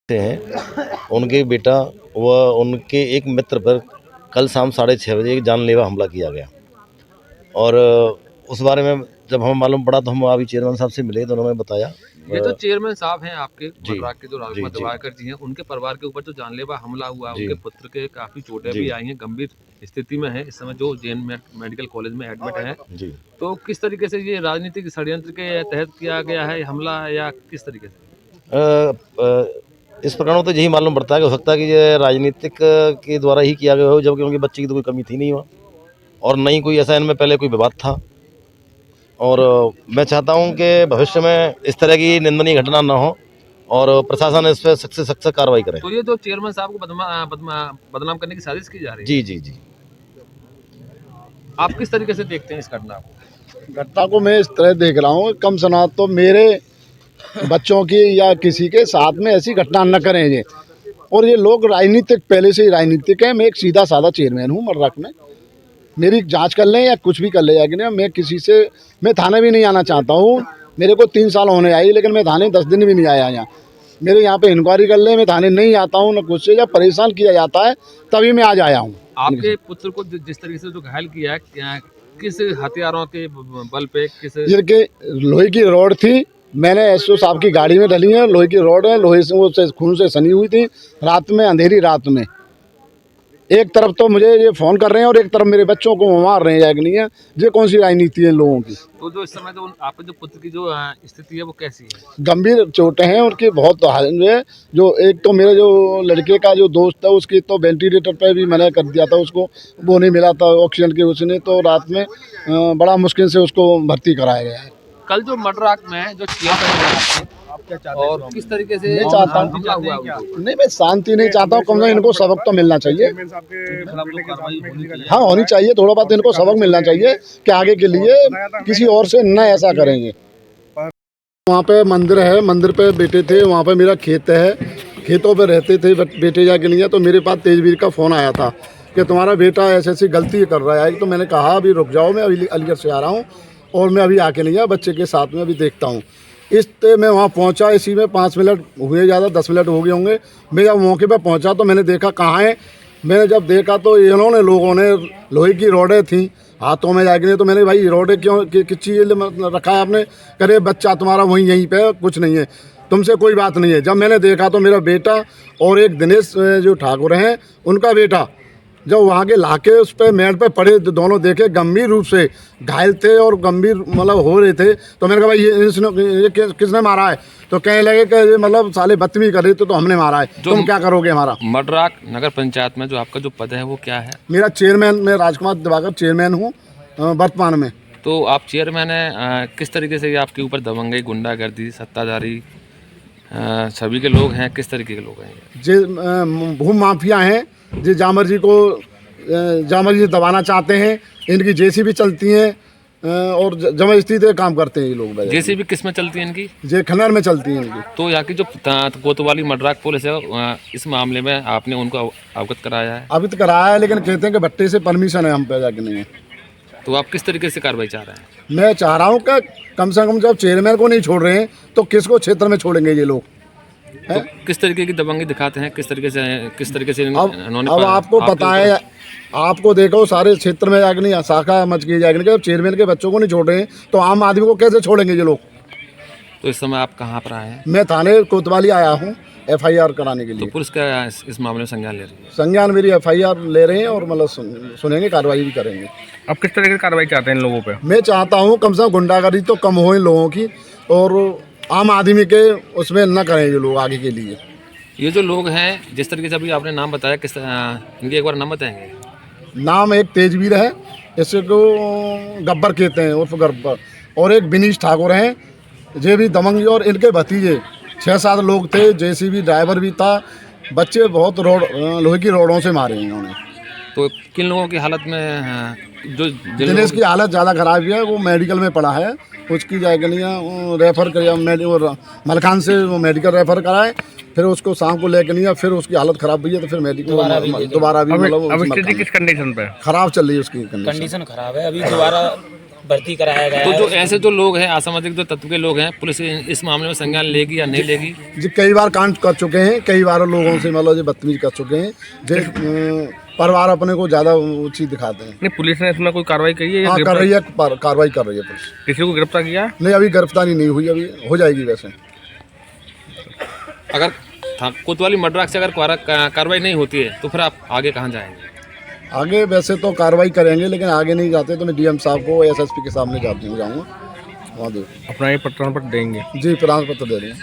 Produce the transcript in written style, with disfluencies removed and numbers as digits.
हैं उनके बेटा व उनके एक मित्र पर कल शाम 6:30 बजे एक जानलेवा हमला किया गया। और उस बारे में जब हमें मालूम पड़ा तो हम अभी चेयरमैन साहब से मिले तो उन्होंने बताया। ये तो चेयरमैन साहब हैं आपके जी मर्राक के, जो राजकुमार दिवाकर जी हैं, उनके परिवार के ऊपर जो जानलेवा हमला हुआ, उनके पुत्र के काफी चोटें भी आई हैं, गंभीर स्थिति में है इस समय, जो जैन मेडिकल कॉलेज में एडमिट है। जी। तो किस तरीके से ये राजनीतिक षड्यंत्र के तहत किया गया है हमला, या किस तरीके से? इस प्रकार तो यही मालूम पड़ता है कि हो सकता है कि ये राजनीतिक के द्वारा ही किया गया हो, जबकि उनके बच्चे की तो कोई कमी थी नहीं वहाँ, और नहीं कोई ऐसा इनमें पहले कोई विवाद था। और मैं चाहता हूं कि भविष्य में इस तरह की निंदनीय घटना न हो और प्रशासन इस पर सख्त से सख्त कार्रवाई करे। तो ये तो चेयरमैन साहब को बदनाम करने की साजिश की जा रही है। जी जी जी। आप किस तरीके से देखते हैं इस घटना को? घटना को मैं इस तरह देख रहा हूँ, कम से ना तो मेरे बच्चों की या किसी के साथ में ऐसी घटना न करें ये। और ये लोग राजनीतिक, पहले से ही राजनीतिक है। मैं एक सीधा साधा चेयरमैन हूँ मर्राक में। मेरी जांच कर लें या कुछ भी कर ले जाएगी, मैं थाने भी नहीं आना चाहता हूँ। मेरे को 3 साल होने आई, लेकिन मैं थाने 10 दिन भी नहीं आया यहाँ। मेरे यहाँ पे इंक्वायरी कर ले, मैं थाने नहीं आता हूँ न कुछ से। जब परेशान किया जाता है तभी मैं आज आया हूँ। आपके पुत्र को जिस तरीके से जो घायल किया है, किस हथियारों के बल पे, किस जिनके लोहे की रॉड थी, मैंने एसओ साहब की गाड़ी में डली है। लोहे की रॉड है, लोहे से वो खून से सनी हुई थी। रात में, अंधेरी रात में, एक तरफ तो मुझे ये फ़ोन कर रहे हैं और एक तरफ मेरे बच्चों को मार रहे हैं। जाएगी नहीं है, ये कौन सी राजनीति है इन लोगों की? तो जो इस समय जो आपके जो पुत्र की जो स्थिति है वो कैसी है? गंभीर चोटें हैं उनकी, बहुत हाल है। जो एक तो मेरे जो लड़के का जो दोस्त है, उसकी तो वेंटिलेटर पे भी मैंने कर दिया था, उसको वो नहीं मिला था ऑक्सीजन के, उसने तो रात में बड़ा मुश्किल से उसको भर्ती कराया गया है। कल जो मर्राक में जो और किस तरीके से मैं चाहता हूँ, नहीं मैं शांति नहीं चाहता हूँ, कम से कम इनको सबक तो मिलना चाहिए। हाँ होनी चाहिए, थोड़ा बहुत इनको सबक मिलना चाहिए कि आगे के लिए किसी और से न ऐसा करेंगे। वहाँ पे मंदिर है, मंदिर पे बेटे थे, वहाँ पे मेरा खेत है, खेतों पे रहते थे बेटे जाके लिए। तो मेरे पास तेजवीर का फ़ोन आया था कि तुम्हारा बेटा ऐसी ऐसी गलती कर रहा है। तो मैंने कहा अभी रुक जाओ, मैं अभी अलीगढ़ से आ रहा हूँ और मैं अभी आके नहीं आया, बच्चे के साथ में अभी देखता हूँ। इस मैं वहाँ पहुँचा, इसी में 5 मिनट हुए, ज़्यादा 10 मिनट हो गए होंगे। मैं जब मौके पर पहुँचा तो मैंने देखा कहाँ है। मैंने जब देखा तो इन्होंने, लोगों ने लोहे की रॉडें थी हाथों में जाके। तो मैंने भाई रॉडें क्यों, किस चीज़ रखा है आपने? करे बच्चा तुम्हारा वहीं यहीं पे, कुछ नहीं है, तुमसे कोई बात नहीं है। जब मैंने देखा तो मेरा बेटा और एक दिनेश जो ठाकुर हैं, उनका बेटा, जब वहाँ के लाके उस पर मेड़ पे पड़े, दोनों देखे गंभीर रूप से घायल थे और गंभीर मतलब हो रहे थे। तो मैंने कहा भाई ये किसने मारा है? तो कहने लगे कि मतलब साले बदतमीजी कर रहे थे तो हमने मारा है। तुम क्या करोगे? हमारा मर्राक नगर पंचायत में जो आपका जो पद है वो क्या है? मेरा चेयरमैन, मैं राजकुमार दिवाकर चेयरमैन हूँ वर्तमान में। तो आप चेयरमैन हैं, किस तरीके से आपके ऊपर दबंगई, गुंडागर्दी, सत्ताधारी सभी के लोग हैं, किस तरीके के लोग हैं? जो भूमि माफिया हैं, जो जामर जी से दबाना चाहते हैं। इनकी जेसीबी चलती हैं और जबरदस्ती से काम करते हैं ये लोग। जेसीबी किस में चलती है इनकी? जे खनर में चलती है इनकी। तो यहाँ की जो कोतवाली मर्राक पुलिस है, इस मामले में आपने उनको अवगत कराया है? अभी तो कराया है, लेकिन कहते हैं कि भट्टे से परमिशन है, हम पे जाके नहीं है। तो आप किस तरीके से कार्रवाई चाह रहे हैं? मैं चाह रहा हूँ कि कम से कम जब चेयरमैन को नहीं छोड़ रहे हैं तो किसको क्षेत्र में छोड़ेंगे ये लोग? तो किस तरीके की दबंगी दिखाते हैं, किस तरीके से अब आपको पता है, आपको देखो सारे क्षेत्र में जाके नहीं शाखा मच गई जाएगी। जब चेयरमैन के बच्चों को नहीं छोड़ रहे हैं तो आम आदमी को कैसे छोड़ेंगे ये लोग? तो इस समय आप कहाँ पर आए हैं? मैं थाने कोतवाली आया हूँ FIR कराने के लिए। तो पुलिस क्या इस मामले में संज्ञान ले रही है? संज्ञान मेरी FIR ले रहे हैं और मतलब सुनेंगे, कार्रवाई भी करेंगे। अब किस तरह की कार्रवाई चाहते हैं इन लोगों पे? मैं चाहता हूँ कम से कम गुंडागर्दी तो कम हो इन लोगों की, और आम आदमी के उसमें न करें ये लोग आगे के लिए। ये जो लोग हैं, जिस तरीके से अभी आपने नाम बताया, किस इनके एक बार नाम बताएंगे? नाम एक तेजवीर है, इसको गब्बर कहते हैं, उर्फ गब्बर, और एक विनीश ठाकुर हैं, ये भी दबंगी। और इनके भतीजे 6-7 लोग थे, JCB ड्राइवर भी था। बच्चे बहुत लोहे की रॉडों से मारे इन्होंने। तो किन लोगों की हालत में, जो दिनेश की हालत ज़्यादा खराब है, वो मेडिकल में पड़ा है, उसकी जाएगा नहीं रेफ़र कर मलखान से वो मेडिकल रेफ़र कराए, फिर उसको शाम को लेकर नहीं, फिर उसकी हालत ख़राब हुई है तो फिर मेडिकल दोबारा भी मतलब अभी किस कंडीशन पे ख़राब चल रही है, उसकी कंडीशन ख़राब है। अभी दोबारा भर्ती कराया गया तो है। जो ऐसे जो लोग हैं, असामाजिक जो तत्व के लोग हैं, पुलिस इस मामले में संज्ञान लेगी या नहीं लेगी? जी कई बार कांड कर चुके हैं, कई बार लोगों से मतलब जो बदतमीज कर चुके हैं, जो परिवार अपने को ज़्यादा ऊँची दिखाते हैं। नहीं, पुलिस ने इसमें कोई कार्रवाई की है या हाँ कर रही है, कार्रवाई कर रही है पुलिस। किसी को गिरफ्तार किया? नहीं अभी गिरफ्तारी नहीं हुई, अभी हो जाएगी वैसे। अगर कोतवाली मर्डर एक्ट से अगर कार्रवाई नहीं होती है तो फिर आप आगे कहाँ जाएंगे? आगे वैसे तो कार्रवाई करेंगे, लेकिन आगे नहीं जाते तो मैं डीएम साहब को एसएसपी के सामने जाऊँगा, वहाँ दे अपना ये प्रमाण पत्र देंगे? जी प्रमाण पत्र दे देंगे।